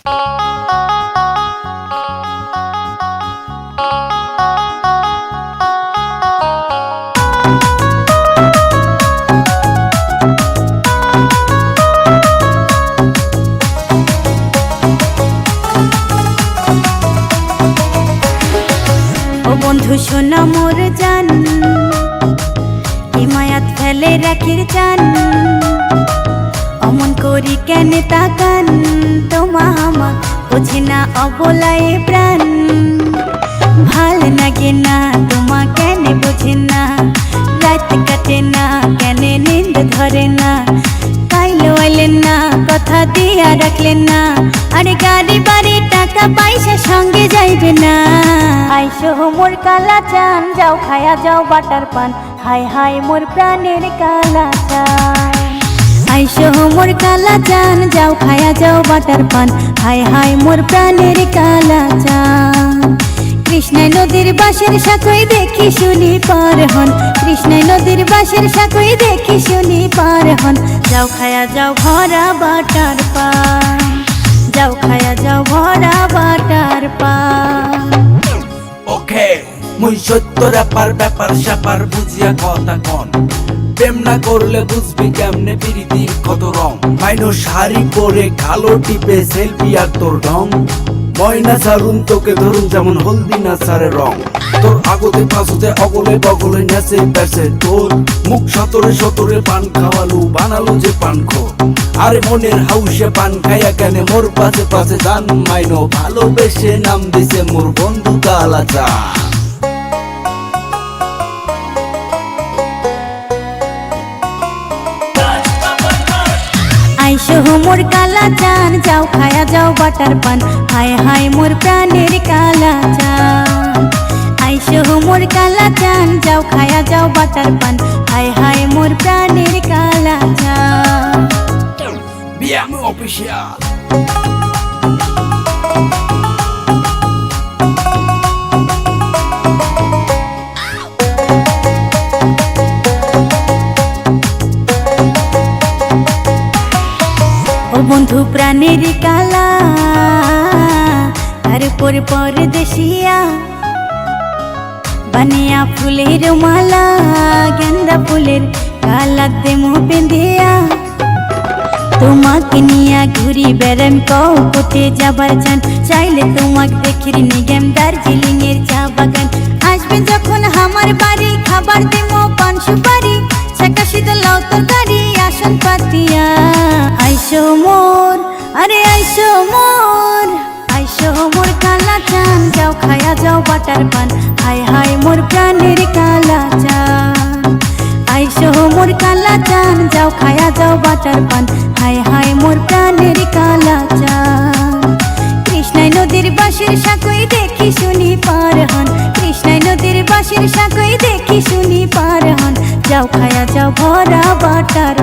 বন্ধু শোনা মোর জান, হিমায়াত ফেলে রাখির চান, অমন করি কেন তাকান, তোমা আমাক বুঝে না অবলায় প্রাণ। ভাল লাগে না তোমা কেন বুঝে না, রাত কাটে না কেন নিন্দ ধরে না, কাইলো আইলেন না কথা দিয়া রাখলেন না, আরে গাড়ি বাড়ি টাকা পয়সা সঙ্গে যাইবে না। আইসো মোর কালা চান, যাও খায়া যাও বাটার পান, হাই হাই মোর প্রাণের কালা চান। আইসো মোর কালা চান, যাও খায়া যাও বাটার পান, হাই হাই মোর প্রাণের কালা চান। কৃষ্ণাই নদীর বাঁশের সাঁকোয় দেখি শুনি পার হন, কৃষ্ণাই নদীর বাঁশের সাঁকোয় দেখি শুনি পার হন, যাও খায়া যাও ভরা বাটার পান, যাও খায়া যাও ভরা বাটার পান। ওকে মুই সত্য র্যাপার, ব্যাপার স্যাপার বুঝিয়া কথা কন, প্রেম না করলে বুঝবি কেমনে প্রীতির কত রং। মাইনো শাড়ি পরে কালো টিপে সেলফি আর তোর ঢং, ময়না সারুন তোকে ধরুন যেমন হলদি না সারে রং। তোর আগতে পাশতে অগলে বগলে নেচে বেসে তোর মুখ সতরে সতরে পান খাওয়ালু বানালো যে পান খো। আরে মনের হাউসে পান খাইয়া কেন মোর পাশে পাশে দান, মাইনো ভালোবেসে নাম দিছে মোর বন্ধু কালা চান। আইসো মোর কালা চান, যাও খায়া যাও বাটার পান, হাই হাই মোর প্রাণের কালা চান। আইসো মোর কালা চান, যাও খায়া যাও বাটার পান, হাই হাই মোর প্রাণের কালা চান। বিয়াম অফিসিয়াল। ও বন্ধু প্রাণের কালা, তারপর পরদেশিয়া, বানিয়া ফুলের মালা, গেন্দা ফুলের কালা দেমো পেন্দিয়া, তোমাকে নিয়া ঘুরি বেড়াম কও কোটে যাবার চান, চাইলে তোমাকে দেখির নিগেম দার্জিলিং এর চা বাগান। আসবে যখন আমার বাড়ি খাবার দেমো পান সুপারি, ছাকা শীতল লাউ তরকারি আসন পাতিয়া। আইসো মোর, আরে আইসো মোর, আইসো মোর কালা চান, যাও খায়া যাও বাটার পান, হাই হাই মোর প্রাণের কালা চান। আইসো মোর কালা চান, যাও খায়া যাও বাটার পান, হাই হাই মোর প্রাণের কালা চান। কৃষ্ণাই নদীর বাঁশের সাঁকোয় দেখি শুনি পার হন, কৃষ্ণাই নদীর বাঁশের সাঁকোয় দেখি শুনি পার হন, যাও খায়া যাও ভরা বাটার